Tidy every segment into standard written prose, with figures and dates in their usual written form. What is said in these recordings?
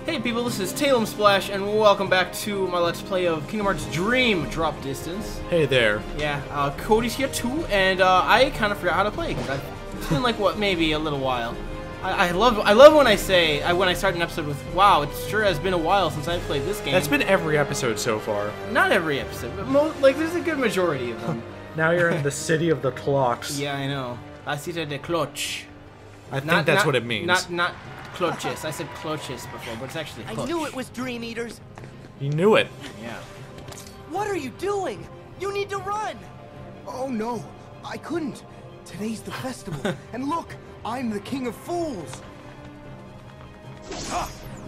Hey people, this is Talem Splash, and welcome back to my Let's Play of Kingdom Hearts Dream Drop Distance. Hey there. Yeah, Cody's here too, and I kind of forgot how to play, because it's been like, what, maybe a little while. I love when I say, when I start an episode with, wow, it sure has been a while since I played this game. That's been every episode so far. Not every episode, but there's a good majority of them. Now you're in the city of the clocks. Yeah, I know. La Cita de Cloch. I think that's what it means. Not Cloches. I said Cloches before, but it's actually Cloch. I knew it was Dream Eaters. You knew it. Yeah. What are you doing? You need to run. Oh no, I couldn't. Today's the festival, and look, I'm the king of fools.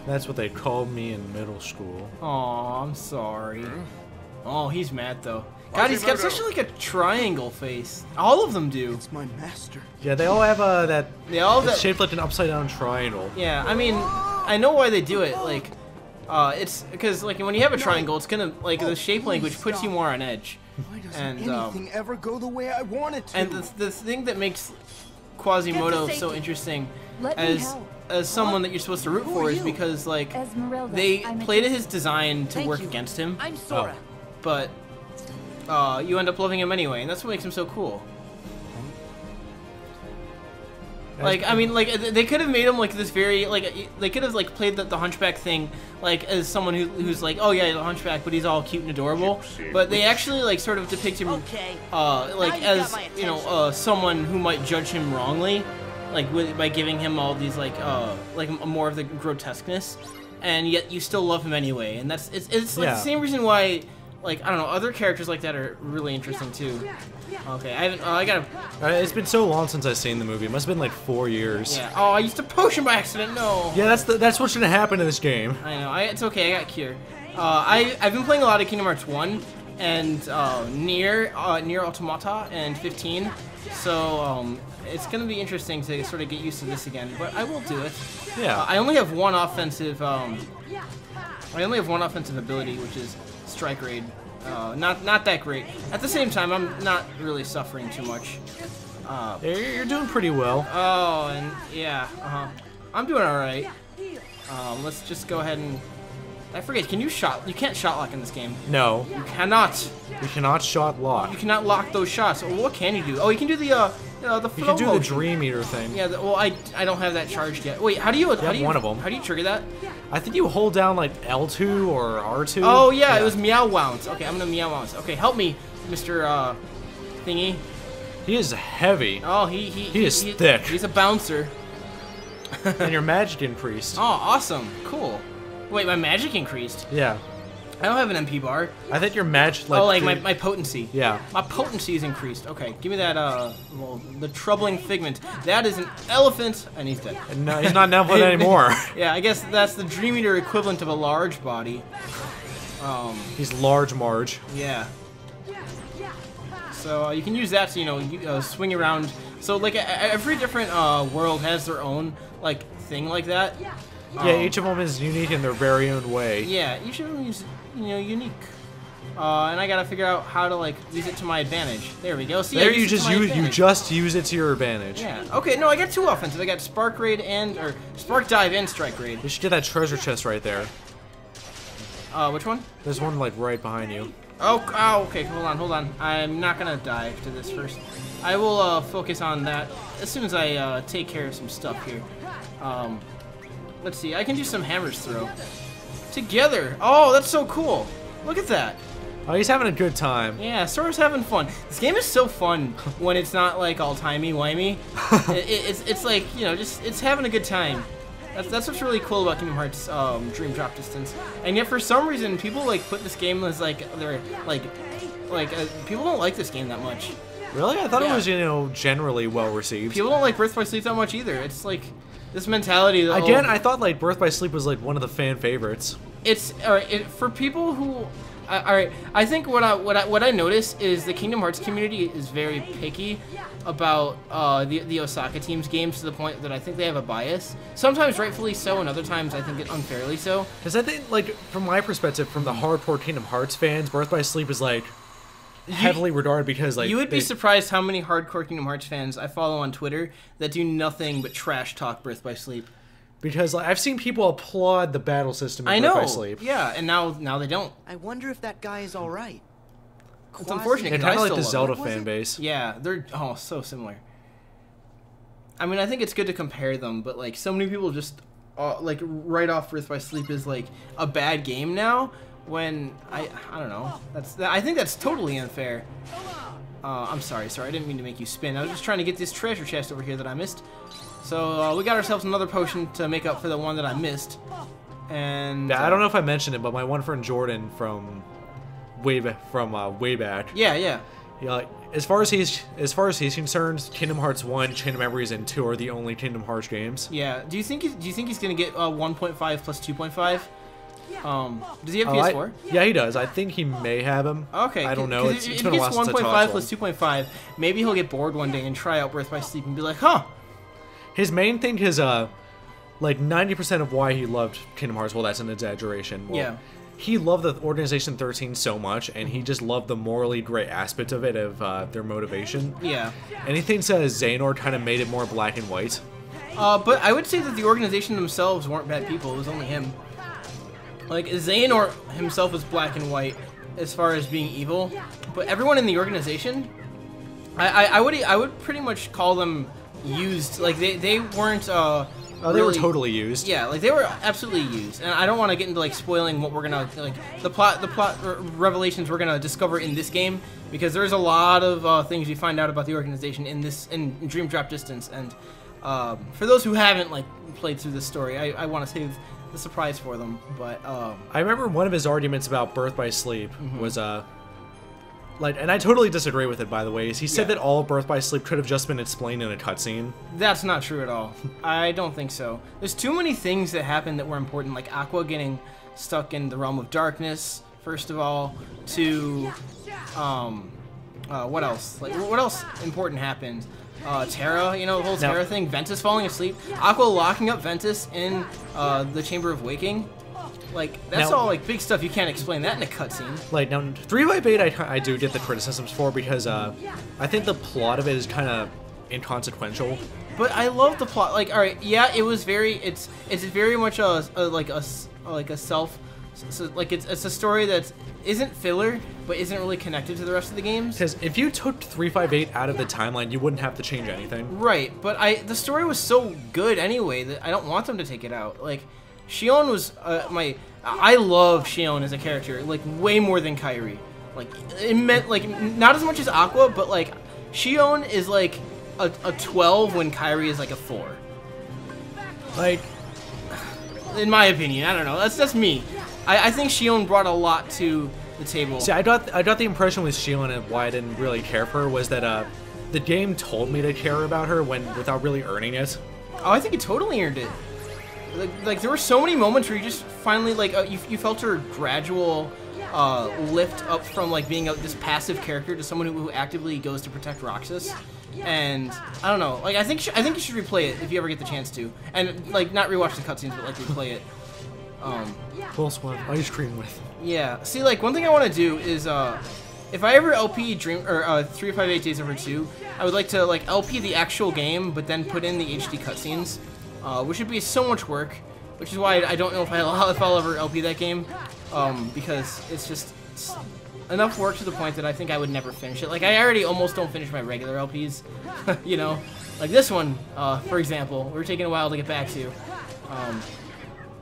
That's what they called me in middle school. Aw, I'm sorry. Oh, he's mad though. God, he's got such like a triangle face. All of them do. It's my master. Yeah, they all have that. They all have it's that. shaped like an upside down triangle. Yeah, I mean, I know why they do it. Like, it's because like when you have a triangle, it's gonna like the shape language puts you more on edge. Why doesn't And anything ever go the way I want it to? and the thing that makes Quasimodo so interesting Let me help. as someone that you're supposed to root Who for are is you? because like Esmeralda. they I'm a played teacher. his design to Thank work you. against him, I'm Sora. but you end up loving him anyway, and that's what makes him so cool. Like, I mean, like, they could have made him, like, this very, like, they could have, like, played the Hunchback thing, like, as someone who's like, oh, yeah, the Hunchback, but he's all cute and adorable. But they actually, like, sort of depict him, Okay. like, Now you got as, my you know, attention. someone who might judge him wrongly, like, by giving him all these, like more of the grotesqueness, and yet you still love him anyway. And that's, it's like, Yeah. the same reason why, like, I don't know, other characters like that are really interesting, too. Okay, I haven't, I gotta... It's been so long since I've seen the movie. It must have been like 4 years. Yeah. Oh, I used a potion by accident. No. Yeah, that's what's gonna happen in this game. I know. It's okay. I got Cure. I've been playing a lot of Kingdom Hearts 1 and Nier Automata and 15. So it's gonna be interesting to sort of get used to this again. But I will do it. Yeah. I only have one offensive. I only have one offensive ability, which is Strike Raid. Not that great. At the same time, I'm not really suffering too much. You're doing pretty well. Oh, and yeah, I'm doing all right. Let's just go ahead and. I forget. Can you shot? You can't shot lock in this game. No, You cannot. you cannot shot lock. You cannot lock those shots. Well, what can you do? Oh, you can do the flow You can do the motion. Dream Eater thing. Yeah. Well, I don't have that charged yet. Wait, how do you? How do you? one of them. How do you trigger that? I think you hold down like L2 or R2. Oh yeah, it was Meow Wounds. Okay, I'm gonna Meow Wounds. Okay, help me, Mr. Thingy. He is heavy, Oh, he is thick. He's a bouncer. and your magic increased. Oh, awesome. Cool. Wait, my magic increased. Yeah, I don't have an MP bar. I think your magic My potency. Yeah. My potency is increased. Okay, give me that, well, the troubling figment. That is an elephant, and he's dead. No, he's not Neville anymore. Yeah, I guess that's the Dream Eater equivalent of a large body. He's large Marge. Yeah. So you can use that to, swing around. So, like, every different world has their own, like, thing like that. Yeah, each of them is unique in their very own way. Yeah, each of them is, unique. And I gotta figure out how to, like, use it to my advantage. There we go. See, There I you used it to just my use advantage. it to your advantage. Yeah. Okay. No, I got two offensive. I got Spark Raid or Spark Dive and Strike Raid. You should get that treasure chest right there. Which one? There's one like right behind you. Oh, okay. Hold on. I'm not gonna dive to this first. I will focus on that as soon as I take care of some stuff here. Let's see. I can do some hammers throw together. Oh, that's so cool. Look at that. Oh, he's having a good time. Yeah, Sora's having fun. This game is so fun when it's not like all timey-wimey. It's like, just it's having a good time. That's what's really cool about Kingdom Hearts Dream Drop Distance. And yet for some reason people like put this game as like they're like people don't like this game that much. Really? I thought Yeah. it was, generally well received. People don't like Birth by Sleep that much either. It's like this mentality that Again, I thought like Birth by Sleep was like one of the fan favorites. it's for people who all right. I think what I notice is the Kingdom Hearts community is very picky about the Osaka team's games to the point that I think they have a bias. Sometimes rightfully so, and other times I think it unfairly so. Because I think, like, from my perspective, from the hardcore Kingdom Hearts fans, Birth by Sleep is like heavily regarded because like You would be surprised how many hardcore Kingdom Hearts fans I follow on Twitter that do nothing but trash talk Birth by Sleep. Because like, I've seen people applaud the battle system I in Birth know. by Sleep. Yeah, and now they don't. I wonder if that guy is all right. It's unfortunate. They're 'cause kind I of like the still love Zelda it. fan base. Yeah, they're so similar. I mean, I think it's good to compare them, but like so many people just like write off Birth by Sleep as like a bad game now. When I don't know. I think that's totally unfair. I'm sorry, I didn't mean to make you spin. I was just trying to get this treasure chest over here that I missed. So we got ourselves another potion to make up for the one that I missed. And Yeah, I don't know if I mentioned it, but my one friend Jordan from way back. Yeah. Like, as far as he's concerned, Kingdom Hearts 1, Chain of Memories, and 2 are the only Kingdom Hearts games. Yeah. Do you think he's gonna get 1.5 plus 2.5? Does he have PS4? Yeah, he does. I think he may have him. Okay. I don't know. If It's he been a while gets since I 1.5 talked to plus him. 2.5, maybe he'll get bored one day and try out Birth by Sleep and be like, huh. His main thing is like 90% of why he loved Kingdom Hearts. Well, that's an exaggeration. Well, Yeah. He loved the Organization 13 so much, and he just loved the morally gray aspect of it, of their motivation. Yeah. And he thinks Xehanort kind of made it more black and white. But I would say that the organization themselves weren't bad people. It was only him. Like, Xehanort himself was black and white as far as being evil, but everyone in the organization, I would pretty much call them used. Like, they weren't, They were totally used. Yeah, like, they were absolutely used. And I don't want to get into, like, spoiling what we're gonna, like, the plot revelations we're gonna discover in this game, because there's a lot of things you find out about the organization in Dream Drop Distance, and for those who haven't, like, played through this story, I want to save the surprise for them, but I remember one of his arguments about Birth by Sleep was like, and I totally disagree with it, by the way, is he said that all of Birth by Sleep could have just been explained in a cutscene. that's not true at all. I don't think so. There's too many things that happened that were important, like Aqua getting stuck in the realm of darkness, first of all, to what else? Like, what else important happened? Terra, you know, the whole Terra thing, Ventus falling asleep, Aqua locking up Ventus in the Chamber of Waking. Like, that's all, like, big stuff. You can't explain that in a cutscene. Like, now, 3x8 I do get the criticisms for, because I think the plot of it is kind of inconsequential. But I love the plot. Like, all right, yeah, it was very. It's very much like a self. So, like, it's a story that isn't filler, but isn't really connected to the rest of the games. Because if you took 358 out of the timeline, you wouldn't have to change anything. Right, but the story was so good anyway that I don't want them to take it out. Like, Shion was I love Shion as a character, like, way more than Kairi. Like, it meant, like, not as much as Aqua, but, like, Shion is like a 12 when Kairi is like a 4. Like, in my opinion, I don't know. That's me. I think Shion brought a lot to the table. see, I got the impression with Shion and why I didn't really care for her was that the game told me to care about her without really earning it. Oh, I think it totally earned it. Like there were so many moments where you just finally, like, you felt her gradual lift up from, like, being this passive character to someone who actively goes to protect Roxas. And I don't know, like, I think you should replay it if you ever get the chance to, and, like, not rewatch the cutscenes, but, like, replay it. Full swap ice cream with. Yeah. See, like, one thing I want to do is if I ever LP 358 Days Over 2, I would like to, like, LP the actual game, but then put in the HD cutscenes, which would be so much work, which is why I don't know if I'll ever LP that game, because it's enough work to the point that I think I would never finish it. Like, I already almost don't finish my regular LPs, you know? Like this one, for example, we're taking a while to get back to.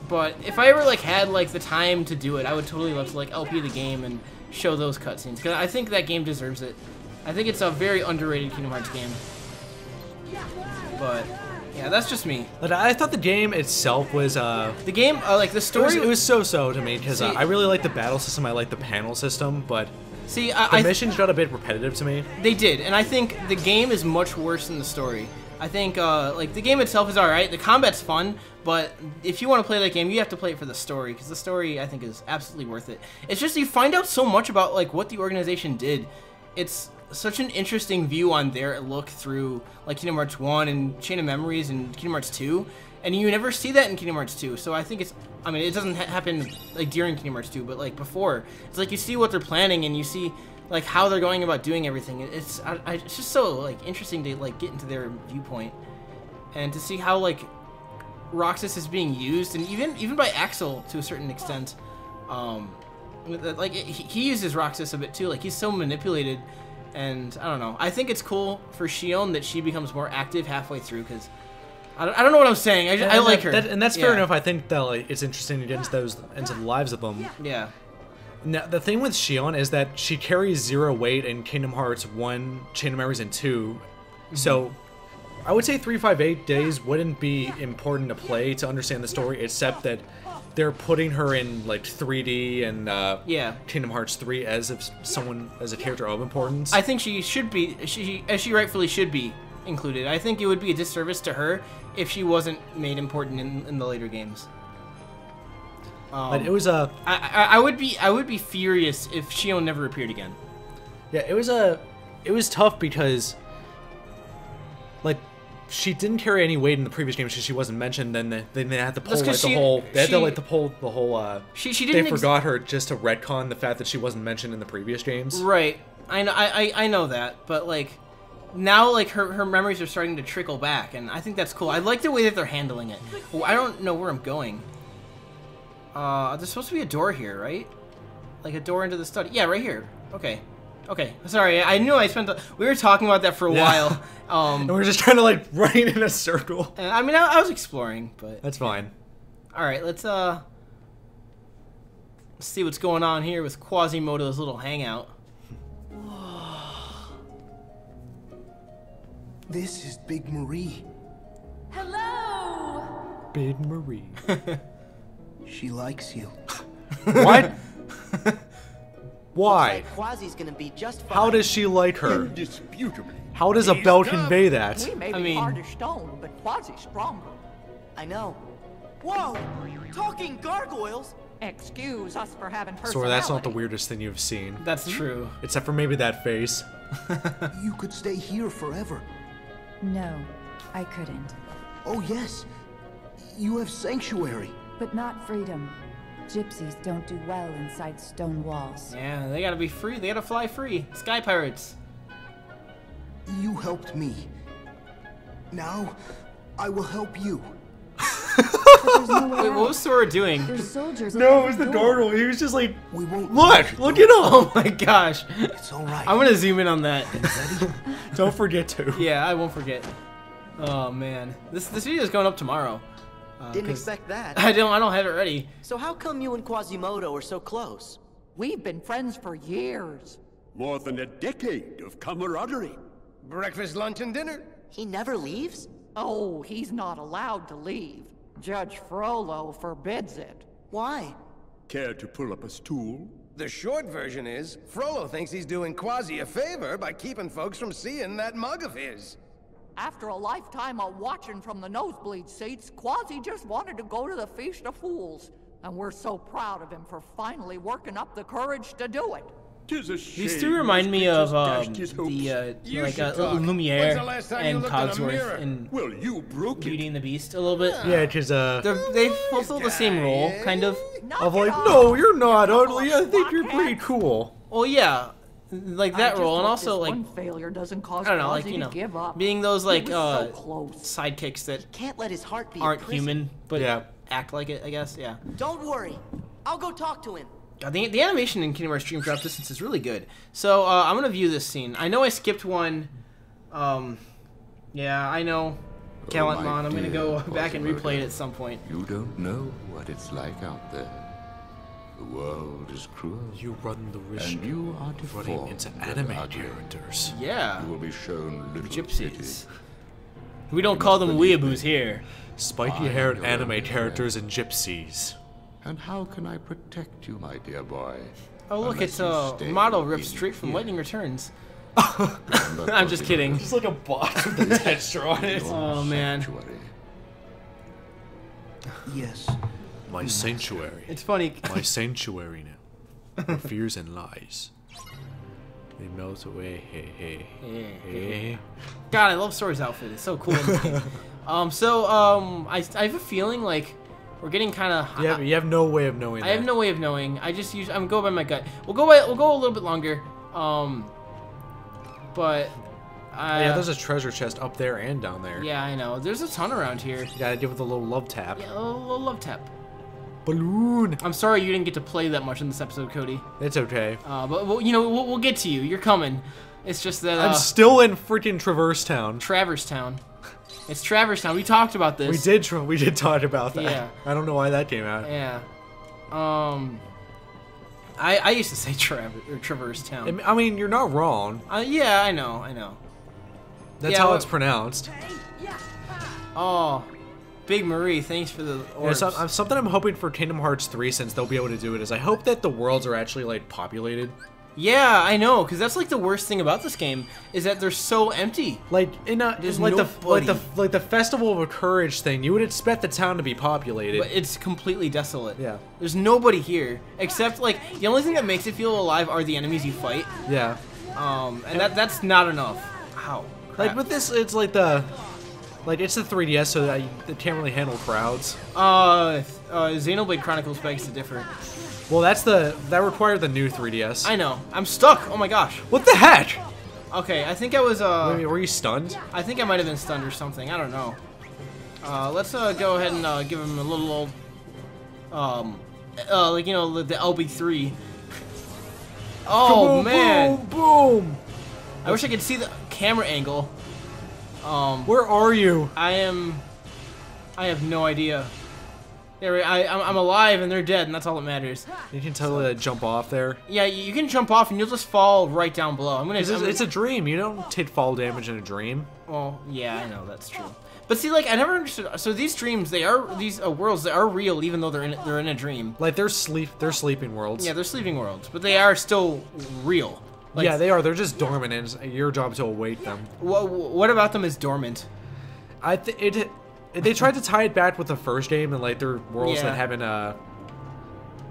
But if I ever, like, had, like, the time to do it, I would totally love to, like, LP the game and show those cutscenes, because I think that game deserves it. I think it's a very underrated Kingdom Hearts game. But yeah, that's just me. But I thought the game itself was The game, like, the story. it was so-so to me, because See- I really like the battle system, I like the panel system, but See, the missions got a bit repetitive to me. They did, and I think the game is much worse than the story. I think, like, the game itself is alright, the combat's fun, but if you want to play that game, you have to play it for the story, because the story, I think, is absolutely worth it. It's just, you find out so much about, like, what the organization did. It's such an interesting view on their look through, like, Kingdom Hearts 1 and Chain of Memories and Kingdom Hearts 2, and you never see that in Kingdom Hearts 2, so I think it's, I mean, it doesn't happen, like, during Kingdom Hearts 2, but, like, before. It's like you see what they're planning, and you see, like, how they're going about doing everything. It's just so, like, interesting to, like, get into their viewpoint and to see how, like, Roxas is being used, and even by Axel to a certain extent. Like he uses Roxas a bit too. Like he's so manipulated, and I don't know. I think it's cool for Shion that she becomes more active halfway through because I don't know what I'm saying. I like her, and that's fair enough. I think that like, it's interesting to get into the lives of them. Yeah. Now the thing with Shion is that she carries 0 weight in Kingdom Hearts 1, Chain of Memories, and 2. So I would say 358 Days wouldn't be important to play to understand the story, except that they're putting her in like 3D and Kingdom Hearts 3 as a character of importance. I think she should be, as she rightfully should be included. I think it would be a disservice to her if she wasn't made important in the later games. But it was a. I would be furious if Shion never appeared again. Yeah, it was tough because like she didn't carry any weight in the previous games because she wasn't mentioned. Then they had to pull like the whole. They had to like to pull the whole. She didn't. They forgot her just to retcon the fact that she wasn't mentioned in the previous games. Right. I know that, but like now like her memories are starting to trickle back, and I think that's cool. I like the way that they're handling it. Well, I don't know where I'm going. There's supposed to be a door here, right? Like a door into the study. Yeah, right here. Okay. Okay. Sorry, I knew I spent. We were talking about that for a while. And we were just trying to like run in a circle. I mean, I was exploring, but that's fine. All right, let's see what's going on here with Quasimodo's little hangout. This is Big Marie. Hello. Big Marie. She likes you. What? Why? Like Quasi's gonna be just fine. How does she like her? Indisputably. How does a bell convey that? We may I be mean- hard as stone, but Quasi's stronger. I know. Whoa! Talking gargoyles? Excuse us for having personality. Sora, that's not the weirdest thing you've seen. That's true. Except for maybe that face. You could stay here forever. No, I couldn't. Oh yes. You have sanctuary. But not freedom. Gypsies don't do well inside stone walls. Yeah, they gotta be free. They gotta fly free. Sky pirates. You helped me. Now, I will help you. But there's nowhere Wait, what was Sora doing? There's soldiers at No, it every was the door. Dartle. He was just like, We won't. look at him. Oh my gosh. It's all right. I'm gonna zoom in on that. Don't forget to. Yeah, I won't forget. Oh man, this video is going up tomorrow. Didn't 'cause expect that. I don't have it ready. So how come you and Quasimodo are so close? We've been friends for years. More than a decade of camaraderie. Breakfast, lunch, and dinner. He never leaves? Oh, he's not allowed to leave. Judge Frollo forbids it. Why? Care to pull up a stool? The short version is, Frollo thinks he's doing Quasi a favor by keeping folks from seeing that mug of his. After a lifetime of watching from the nosebleed seats, Quasi just wanted to go to the Feast of Fools. And we're so proud of him for finally working up the courage to do it. 'Tis a shame. These two remind me of dashed his hopes. You like should talk. When's the Lumiere last time you and looked in a Cogsworth mirror? and Well, you broke Beauty it. and the Beast a little bit. Yeah, because They fulfill the same role, kind of. Knock of it like, off. no, you're not ugly. I think you're pretty cool. Well, yeah, like I that just role, and hope also this like one failure doesn't cause I don't know, Quasi like you to know, give up. being those He like was so close. sidekicks that Can't let his heart be aren't a prison. human but Yeah. act like it. I guess, yeah. Don't worry. I'll go talk to him. God, the animation in Kingdom Hearts Dream Drop Distance is really good. So I'm gonna view this scene. I know I skipped one. Yeah, I know. Gallant my Mon. I'm gonna go dear back and replay it Quasimodo. at some point. You don't know what it's like out there. The world is cruel. You run the risk And you are of running deformed into and anime ugly. characters. Yeah, You will be shown little gypsies. pity. We don't call them weeaboos here. Spiky-haired I am anime your characters and gypsies. And how can I protect you, my dear boy? Oh look, unless it's you a stay model ripped in straight from here? Lightning Returns. Remember I'm just kidding. Just like a box with a texture on it. your Oh, man. sanctuary. Yes. My sanctuary. It's funny. My sanctuary now. Where fears and lies. They melt away. Hey, hey. Hey. God, I love Sora's outfit. It's so cool. in this game. I have a feeling like we're getting kind of. You have no way of knowing I that. have no way of knowing. I'm going by my gut. We'll go a little bit longer. But Yeah, there's a treasure chest up there and down there. Yeah, I know. There's a ton around here. You gotta give it a little love tap. Yeah, a little love tap. Balloon. I'm sorry you didn't get to play that much in this episode, Cody. It's okay. But you know, we'll get to you. You're coming. It's just that I'm still in freaking Traverse Town. Travers Town. It's Travers Town. We talked about this. We did talk about that. Yeah. I don't know why that came out. Yeah. I used to say Traverse Town. I mean, you're not wrong. Yeah, I know. That's how it's pronounced. Oh, Big Marie, thanks for the orbs. Yeah, something I'm hoping for Kingdom Hearts 3, since they'll be able to do it, is I hope that the worlds are actually, like, populated. Yeah, I know, because that's like the worst thing about this game is that they're so empty. Like in There's like nobody. the Festival of Courage thing, you would expect the town to be populated. But it's completely desolate. Yeah. There's nobody here except like the only thing that makes it feel alive are the enemies you fight. Yeah. And that's not enough. Ow. Crap. Like with this, it's like it's the 3DS, so that it can't really handle crowds. Xenoblade Chronicles begs to differ. Well, that required the new 3DS. I know. I'm stuck. Oh my gosh. What the heck? Okay, I think I was Wait, were you stunned? I think I might have been stunned or something. I don't know. Let's go ahead and give him a little old like you know the LB3. Oh boom, man. Boom, boom. I wish I could see the camera angle. Where are you? I have no idea. I'm alive and they're dead, and that's all that matters. You can totally jump off there. Yeah, you can jump off and you'll just fall right down below. It's a dream. You don't take fall damage in a dream. Well, yeah, I know that's true. But see, like I never understood. So these dreams, these worlds, they are real, even though they're in a dream. Like they're sleeping worlds. Yeah, they're sleeping worlds, but they are still real. Like, yeah, they are. They're just dormant, and it's your job to awake them. What about them is dormant? They tried to tie it back with the first game, and like they're worlds Yeah. that haven't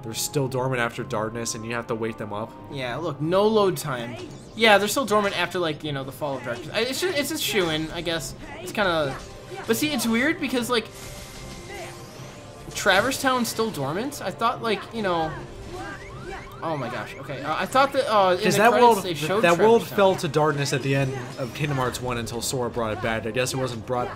they're still dormant after darkness, and you have to wake them up. Yeah, look, no load time. Yeah, they're still dormant after like you know the fall of darkness. It's a shoo-in, I guess. It's kind of, but see, it's weird because like Traverse Town's still dormant. I thought like you know. Oh my gosh. Okay, I thought that in the credits they showed that Traverse world Town. fell to darkness at the end of Kingdom Hearts 1 until Sora brought it back. I guess it wasn't brought.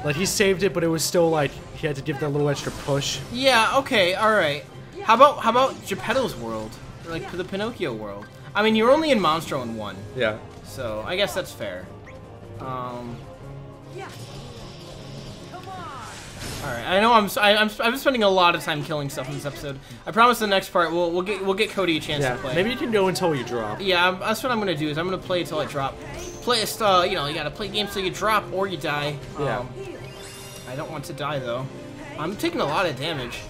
Like he saved it, but it was still like he had to give that little extra push. Yeah. Okay. All right. How about Geppetto's world, or like the Pinocchio world? I mean, you're only in Monstro in 1, Yeah. so I guess that's fair. All right. I know I'm spending a lot of time killing stuff in this episode. I promise the next part we'll get Cody a chance to play. Maybe you can go until you drop. Yeah. That's what I'm gonna do. Is I'm gonna play until I drop. Play you know, you gotta play games till you drop or you die. Yeah. I don't want to die though. I'm taking a lot of damage.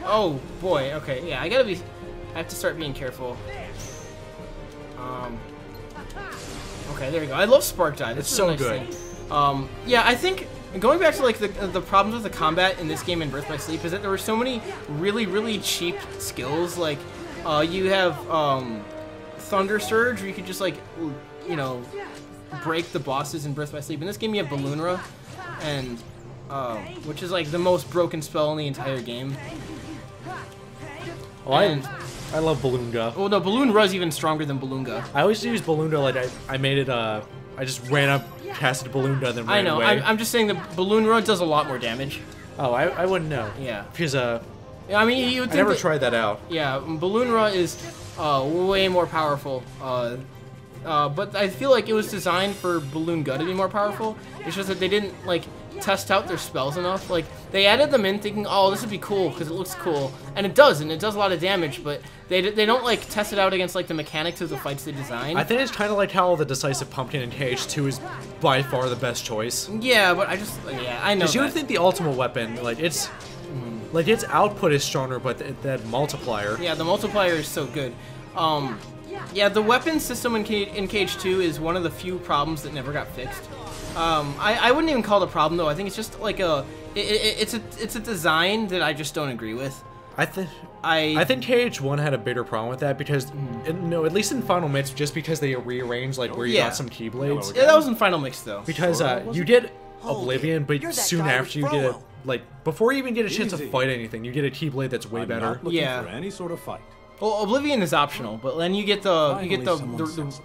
Oh boy. Okay. Yeah. I have to start being careful. Okay. There you go. I love Spark Dive. It's so good. Yeah. I think going back to like the problems with the combat in this game in Birth by Sleep is that there were so many really cheap skills. Like you have Thunder Surge, where you could just like you know break the bosses in Birth by Sleep. In this game, you have Balloonra, and which is like the most broken spell in the entire game. Oh, I love Balloonga. Well, no, Balloonra's even stronger than Balloonga. I always use Balloonga like I made it. I just ran up, casted Balloonga, then ran I know. away. I'm just saying the Balloonra does a lot more damage. Oh, I wouldn't know. Yeah. Because I mean, you would I think never that, tried that out. Yeah, Balloonra is way more powerful. But I feel like it was designed for Balloonga to be more powerful. It's just that they didn't like test out their spells enough. Like they added them in thinking, oh, this would be cool because it looks cool, and it does a lot of damage. But they don't like test it out against like the mechanics of the fights they designed. I think it's kind of like how the Decisive Pumpkin in KH2 is by far the best choice. Yeah, but I know. Because you would think the ultimate weapon, like its output is stronger, but that multiplier. Yeah, the multiplier is so good. Yeah, the weapon system in KH2 is one of the few problems that never got fixed. I wouldn't even call it a problem though. I think it's just like it's a design that I just don't agree with. I think KH1 had a bigger problem with that because no, at least in Final Mix, just because they rearranged like where you got some keyblades. Yeah, that was in Final Mix though. Because you get Oblivion, but soon after you get before you even get a chance to fight anything, you get a keyblade that's way better. Not looking for any sort of fight. Well, Oblivion is optional, but then you get the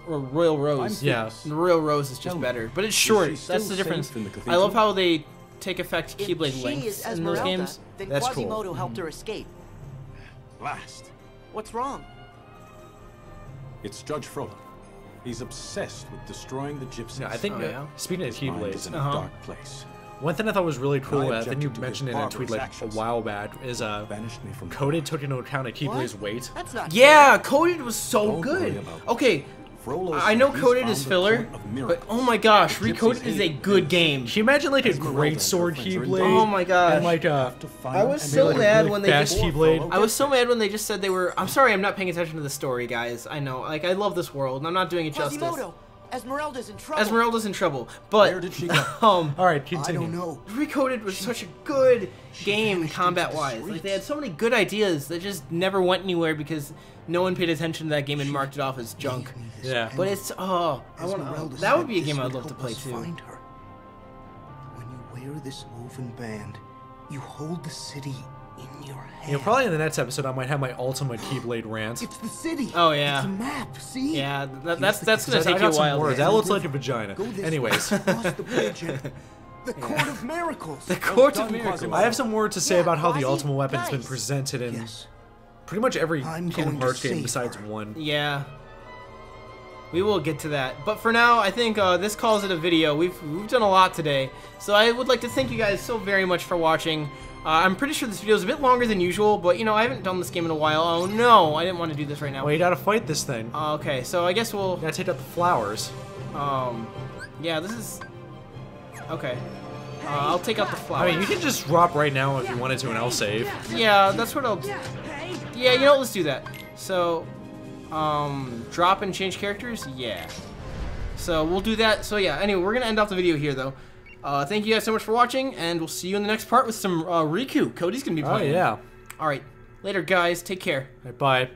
Royal Rose. Yeah. The Royal Rose is just better, but it's short. That's the difference. I love how they take effect to Keyblade If she lengths is in those Esmeralda, games. then That's cool. Quasimodo helped her escape. Last. What's wrong? It's Judge Frollo. He's obsessed with destroying the gypsies. Yeah, I think, Oh, yeah? speaking of His mind is Keyblades, in a dark place. one thing I thought was really cool, I think you objected to mentioned his it in a tweet like barbarous a actions. while back, is Banished me from Coded took into account a Keyblade's weight. That's not Yeah, Coded was so Don't worry good. about it. Okay, Frollo I know said he's Coded found is the filler, court of but miracles. oh my gosh, The gypsies Recoded is a hate good it. game. Can you imagine like a Esmeralda great and sword her friends are in Keyblade? Oh my gosh. And like Have to find I was and so like a mad really when they fast just Keyblade. I was so mad when they just said they were. I'm sorry, I'm not paying attention to the story, guys. I know, like I love this world, and I'm not doing it justice. Quasimodo! Esmeralda's in trouble. Esmeralda's in trouble, but Where did she go? All right, I continue. don't know. Recoded was such a good game vanished into combat-wise. the Like they had so many good ideas that just never went anywhere because no one paid attention to that game and marked it off as junk. Gave me this Yeah. But pendant. it's I want Esmeralda that would said be a this game I'd would love to help play us too. Find her. When you wear this woven band, you hold the city in your hand. You know, probably in the next episode I might have my ultimate Keyblade rant. It's the city. Oh, yeah. It's a map. See? Yeah, that's gonna I take you got a some while. words. to- That looks like a vagina. Go this Anyways, way, across the bridge and the Court of Miracles. The Court of done, Miracles. Quasimodo. I have some words to say Yeah, about how the Quasi, ultimate weapon's been nice. presented in Yes. pretty much every I'm Kingdom going to Hearts game save besides her. one. Yeah. We will get to that. But for now, I think this calls it a video. We've done a lot today. So I would like to thank you guys so very much for watching. I'm pretty sure this video is a bit longer than usual, but you know, I haven't done this game in a while. Oh no, I didn't want to do this right now. Well, you gotta fight this thing. Okay, so I guess we'll You gotta take out the flowers. yeah, this is okay. I'll take out the I flowers. mean, you can just drop right now if you wanted to, and I'll save. Yeah, that's what I'll Yeah, you know what, let's do that. So drop and change characters? Yeah. So we'll do that. So yeah, anyway, we're gonna end off the video here though. Thank you guys so much for watching, and we'll see you in the next part with some Riku. Cody's gonna be Oh playing. yeah. Alright. Later guys, take care. Right, bye.